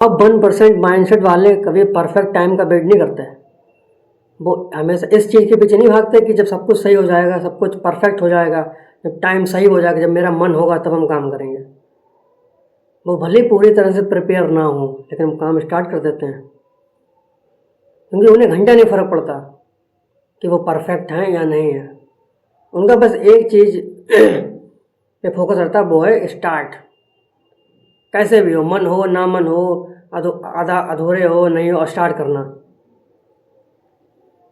अब 1% माइंडसेट वाले कभी परफेक्ट टाइम का वेट नहीं करते। वो हमेशा इस चीज़ के पीछे नहीं भागते कि जब सब कुछ सही हो जाएगा, सब कुछ परफेक्ट हो जाएगा, जब टाइम सही हो जाएगा, जब मेरा मन होगा तब हम काम करेंगे। वो भले ही पूरी तरह से प्रिपेयर ना हो, लेकिन हम काम स्टार्ट कर देते हैं, क्योंकि उन्हें घंटा नहीं फ़र्क पड़ता कि वो परफेक्ट हैं या नहीं है। उनका बस एक चीज़ पे फोकस रहता है, वो है स्टार्ट। कैसे भी हो, मन हो ना मन हो, आधा अधूरे हो नहीं हो, स्टार्ट करना।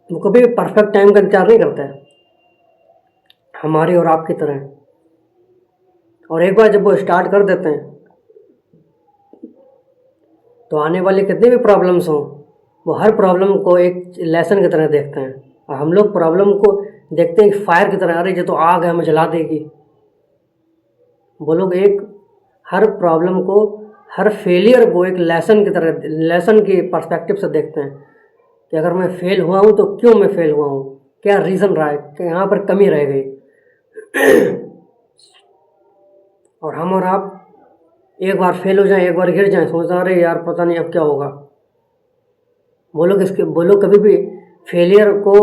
वो कभी परफेक्ट टाइम का इंतजार नहीं करता है, हमारी और आपकी तरह। और एक बार जब वो स्टार्ट कर देते हैं तो आने वाली कितनी भी प्रॉब्लम्स हों, वो हर प्रॉब्लम को एक लेसन की तरह देखते हैं। और हम लोग प्रॉब्लम को देखते हैं फायर की तरह, अरे ये तो आग है, हमें जला देगी। वो लोग हर प्रॉब्लम को, हर फेलियर को एक लेसन की तरह, लेसन की पर्सपेक्टिव से देखते हैं कि अगर मैं फेल हुआ हूँ तो क्यों मैं फेल हुआ हूँ, क्या रीज़न रहा है कि यहाँ पर कमी रह गई। और हम और आप एक बार फेल हो जाएं, एक बार गिर जाएं, सोचते अरे यार पता नहीं अब क्या होगा। वो लोग कभी भी फेलियर को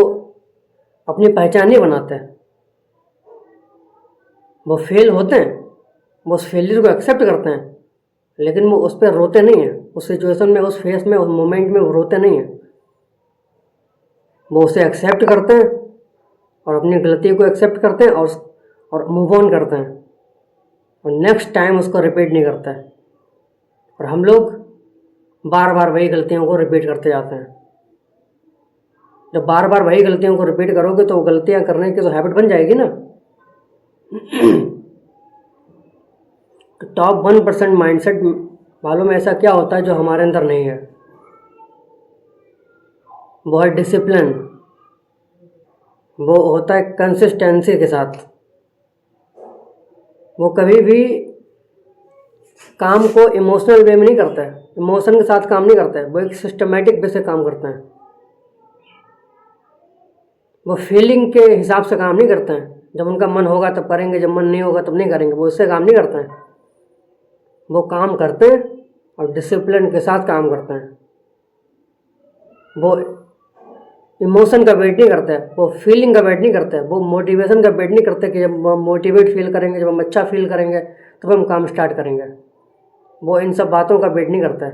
अपनी पहचान नहीं बनाते। वो फेल होते हैं, वो उस फेलियर को एक्सेप्ट करते हैं, लेकिन वो उस पर रोते नहीं हैं। उस सिचुएशन में, उस फेस में, उस मोमेंट में वो रोते नहीं हैं। वो उसे एक्सेप्ट करते हैं और अपनी गलती को एक्सेप्ट करते हैं और मूव ऑन करते हैं, और नेक्स्ट टाइम उसको रिपीट नहीं करते हैं। और हम लोग बार बार वही गलतियों को रिपीट करते जाते हैं। जब बार बार वही गलतियों को रिपीट करोगे तो गलतियां करने की तो हैबिट बन जाएगी ना। तो टॉप 1% माइंडसेट वालों में ऐसा क्या होता है जो हमारे अंदर नहीं है? वो है डिसिप्लिन। वो होता है कंसिस्टेंसी के साथ। वो कभी भी काम को इमोशनल वे में नहीं करता है, इमोशन के साथ काम नहीं करता है। वो एक सिस्टमेटिक वे से काम करते हैं। वो फीलिंग के हिसाब से काम नहीं करते हैं, जब उनका मन होगा तब करेंगे, जब मन नहीं होगा तब नहीं करेंगे। वो इससे काम नहीं करते हैं। वो काम करते हैं और डिसिप्लिन के साथ काम करते हैं। वो इमोशन का वेट नहीं करते हैं, वो फीलिंग का वेट नहीं करते हैं, वो मोटिवेशन का वेट नहीं करते कि जब हम मोटिवेट फील करेंगे, जब हम अच्छा फील करेंगे तब हम काम स्टार्ट करेंगे। वो इन सब बातों का वेट नहीं करता है।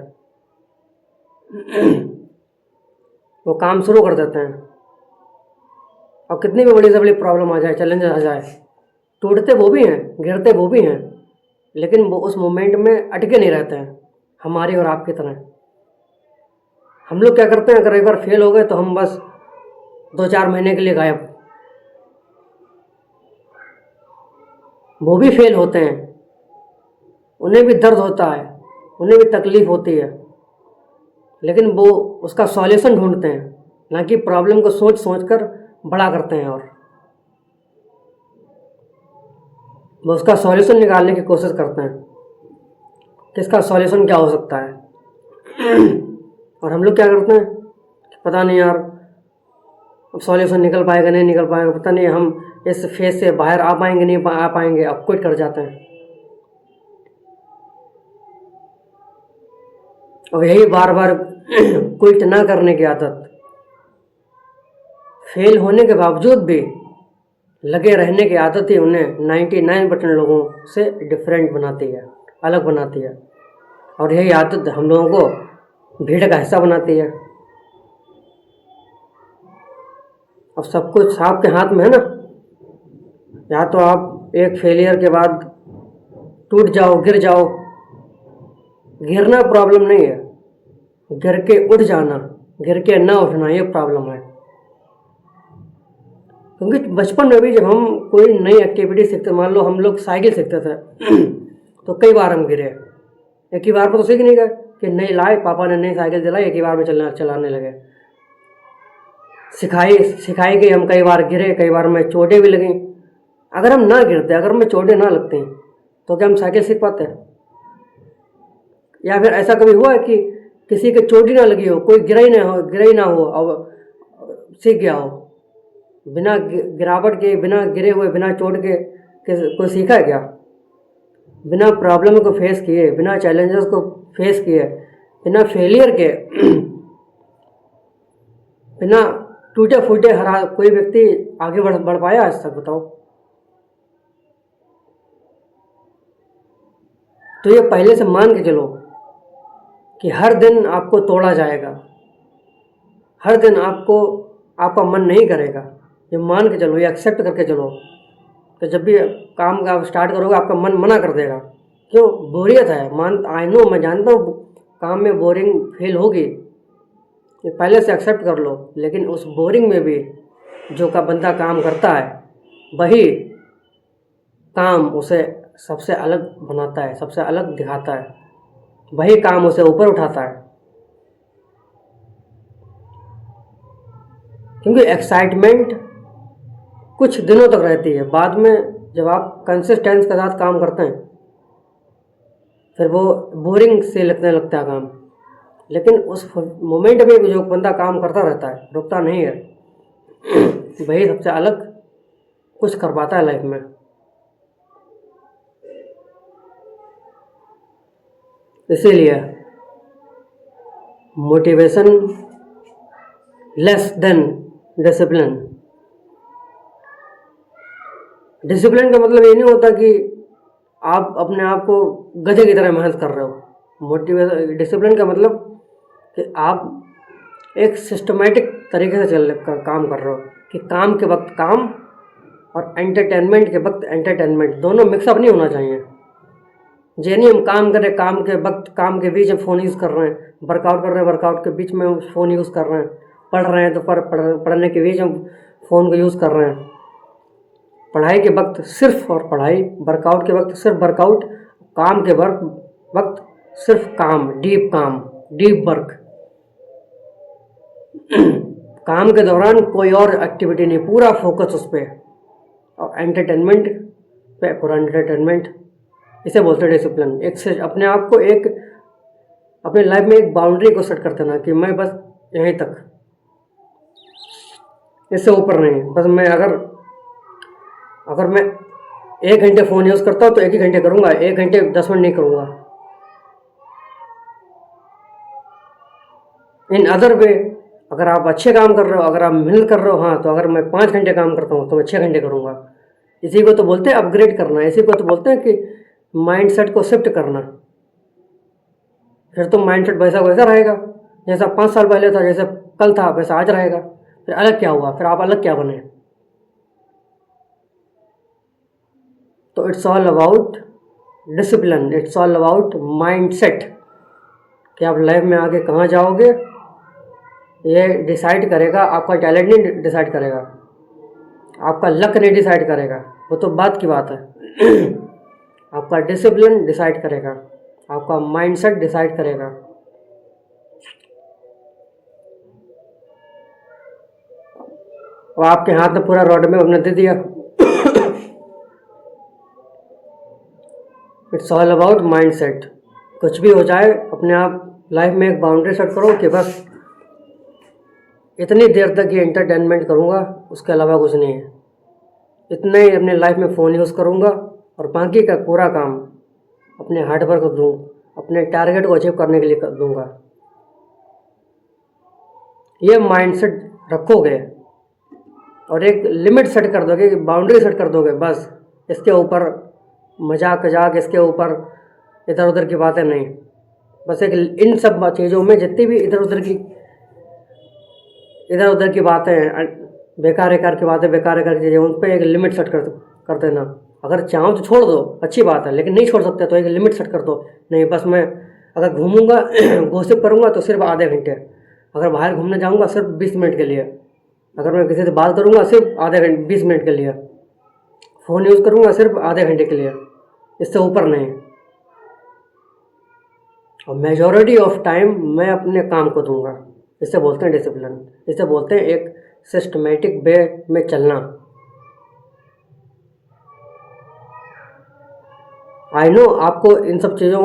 वो काम शुरू कर देते हैं, और कितनी भी बड़ी से बड़ी प्रॉब्लम आ जाए, चैलेंज आ जाए, टूटते वो भी हैं, गिरते वो भी हैं, लेकिन वो उस मोमेंट में अटके नहीं रहते हैं, हमारी और आपकी तरह। हम लोग क्या करते हैं, अगर एक बार फेल हो गए तो हम बस 2-4 महीने के लिए गायब। वो भी फेल होते हैं, उन्हें भी दर्द होता है, उन्हें भी तकलीफ होती है, लेकिन वो उसका सॉल्यूशन ढूंढते हैं, ना कि प्रॉब्लम को सोच सोच कर बड़ा करते हैं। और वो उसका सॉल्यूशन निकालने की कोशिश करते हैं कि इसका सॉल्यूशन क्या हो सकता है। और हम लोग क्या करते हैं, पता नहीं यार अब सॉल्यूशन निकल पाएगा नहीं निकल पाएगा, पता नहीं हम इस फेज से बाहर आ पाएंगे नहीं आ पाएंगे, अब क्विट कर जाते हैं। और यही बार बार क्विट ना करने की आदत, फेल होने के बावजूद भी लगे रहने की आदत ही उन्हें 99% लोगों से डिफरेंट बनाती है, अलग बनाती है। और यही आदत हम लोगों को भीड़ का हिस्सा बनाती है। अब सब कुछ आपके हाथ में है ना। या तो आप एक फेलियर के बाद टूट जाओ, गिर जाओ। गिरना प्रॉब्लम नहीं है, गिर के उठ जाना, गिर के ना उठना, ये प्रॉब्लम है। क्योंकि बचपन में भी जब हम कोई नई एक्टिविटी सीखते, मान लो हम लोग साइकिल सीखते थे तो कई बार हम गिरे। एक ही बार में तो सीख नहीं गए कि नई लाए, पापा ने नई साइकिल दिलाई, एक ही बार में चलाने लगे। सिखाई गई, हम कई बार गिरे, कई बार में चोटें भी लगी। अगर हम ना गिरते, अगर हमें चोटें ना लगती तो क्या हम साइकिल सीख पाते? या फिर ऐसा कभी हुआ है कि किसी के चोट ही ना लगी हो, कोई गिरा ही ना हो और सीख गया हो? बिना गिरावट के, बिना गिरे हुए, बिना चोट के कोई सीखा है क्या? बिना प्रॉब्लम को फेस किए, बिना चैलेंजेस को फेस किए बिना फेलियर के, बिना टूटे फूटे हरा कोई व्यक्ति आगे बढ़ पाया आज तक? बताओ। तो ये पहले से मान के चलो कि हर दिन आपको तोड़ा जाएगा, हर दिन आपका मन नहीं करेगा। ये मान के चलो, ये एक्सेप्ट करके चलो। तो जब भी काम का स्टार्ट करोगे आपका मन मना कर देगा। क्यों? बोरियत है। आई नो, मैं जानता हूँ काम में बोरिंग फील होगी, ये पहले से एक्सेप्ट कर लो। लेकिन उस बोरिंग में भी जो का बंदा काम करता है, वही काम उसे सबसे अलग बनाता है, सबसे अलग दिखाता है, वही काम उसे ऊपर उठाता है। क्योंकि एक्साइटमेंट कुछ दिनों तक रहती है, बाद में जब आप कंसिस्टेंस के साथ काम करते हैं फिर वो बोरिंग से लगने लगता है काम। लेकिन उस मोमेंट में जो बंदा काम करता रहता है, रुकता नहीं है, वही सबसे अलग कुछ कर पाता है लाइफ में। इसीलिए motivation less than discipline. Discipline का मतलब ये नहीं होता कि आप अपने आप को गधे की तरह मेहनत कर रहे हो। डिसिप्लिन का मतलब कि आप एक सिस्टमेटिक तरीके से काम कर रहे हो, कि काम के वक्त काम और एंटरटेनमेंट के वक्त एंटरटेनमेंट, दोनों मिक्सअप नहीं होना चाहिए। ये नहीं हम काम करें, काम के वक्त काम के बीच में फ़ोन यूज़ कर रहे हैं, वर्कआउट कर रहे हैं, वर्कआउट के बीच में फ़ोन यूज़ कर रहे हैं, पढ़ रहे हैं तो पढ़ने के बीच में फ़ोन को यूज़ कर रहे हैं, पढ़ाई के वक्त सिर्फ और पढ़ाई, वर्कआउट के वक्त सिर्फ वर्कआउट, काम के वक्त सिर्फ काम, डीप वर्क। काम के दौरान कोई और एक्टिविटी नहीं, पूरा फोकस उस पर, और एंटरटेनमेंट पे पूरा एंटरटेनमेंट। इसे बोलते हैं डिसिप्लिन। एक से अपने आप को एक अपने लाइफ में एक बाउंड्री को सेट कर देना कि मैं बस यहीं तक, इससे ऊपर नहीं। बस मैं अगर मैं 1 घंटे फ़ोन यूज़ करता हूँ तो 1 ही घंटे करूँगा, 1 घंटे 10 मिनट नहीं करूँगा। इन अदर वे, अगर आप अच्छे काम कर रहे हो, अगर आप मेहनत कर रहे हो, हाँ, तो अगर मैं 5 घंटे काम करता हूँ तो मैं 6 घंटे करूँगा। इसी को तो बोलते हैं अपग्रेड करना, इसी को तो बोलते हैं कि माइंडसेट को शिफ्ट करना। फिर तो माइंडसेट वैसा वैसा रहेगा जैसा 5 साल पहले था, जैसा कल था वैसा आज रहेगा। फिर अलग क्या हुआ? फिर आप अलग क्या बने? तो it's all about discipline, it's all about mindset, कि आप लाइफ में आगे कहाँ जाओगे ये डिसाइड करेगा आपका टैलेंट, नहीं डिसाइड करेगा, आपका लक नहीं डिसाइड करेगा, वो तो बात की बात है। आपका डिसिप्लिन डिसाइड करेगा, आपका माइंडसेट डिसाइड करेगा। और आपके हाथ में पूरा रोड में अपने दे दिया। It's all about mindset. कुछ भी हो जाए, अपने आप लाइफ में एक बाउंड्री सेट करो कि बस इतनी देर तक ये एंटरटेनमेंट करूँगा, उसके अलावा कुछ नहीं है। इतना ही अपने लाइफ में फ़ोन यूज़ करूँगा और बाकी का पूरा काम अपने हार्ड वर्क को दूँ, अपने टारगेट को अचीव करने के लिए दूँगा। ये माइंडसेट रखोगे और एक लिमिट सेट कर दोगे, बाउंड्री सेट कर दोगे, बस इसके ऊपर मजाक, इसके ऊपर इधर उधर की बातें नहीं। बस एक इन सब चीज़ों में जितनी भी इधर उधर की बातें हैं, बेकार की बातें, बेकार की चीज़ें, उन पर एक लिमिट सेट कर देना। अगर चाहो तो छोड़ दो, अच्छी बात है, लेकिन नहीं छोड़ सकते तो एक लिमिट सेट कर दो। नहीं, बस मैं अगर घूमूंगा गॉसिप करूँगा तो सिर्फ आधे घंटे, अगर बाहर घूमने जाऊँगा सिर्फ 20 मिनट के लिए, अगर मैं किसी से बात करूँगा सिर्फ आधे घंटे 20 मिनट के लिए, फ़ोन यूज़ करूँगा सिर्फ आधे घंटे के लिए, इससे ऊपर नहीं। और मेजॉरिटी ऑफ टाइम मैं अपने काम को दूंगा। इसे बोलते हैं डिसिप्लिन, इसे बोलते हैं एक सिस्टमेटिक वे में चलना। आई नो आपको इन सब चीज़ों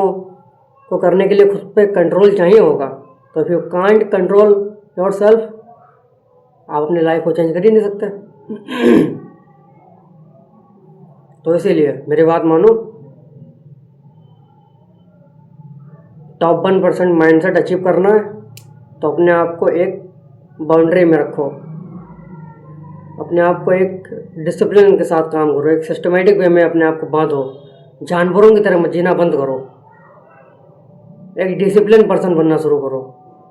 को करने के लिए खुद पे कंट्रोल चाहिए होगा, तो if you can't control your self, आप अपनी लाइफ को चेंज कर ही नहीं सकते। तो इसीलिए मेरी बात मानो, टॉप 1% माइंडसेट अचीव करना है तो अपने आप को एक बाउंड्री में रखो, अपने आप को एक डिसिप्लिन के साथ काम करो, एक सिस्टमेटिक वे में अपने आप को बांधो, जानवरों की तरह मत जीना बंद करो, एक डिसिप्लिन पर्सन बनना शुरू करो।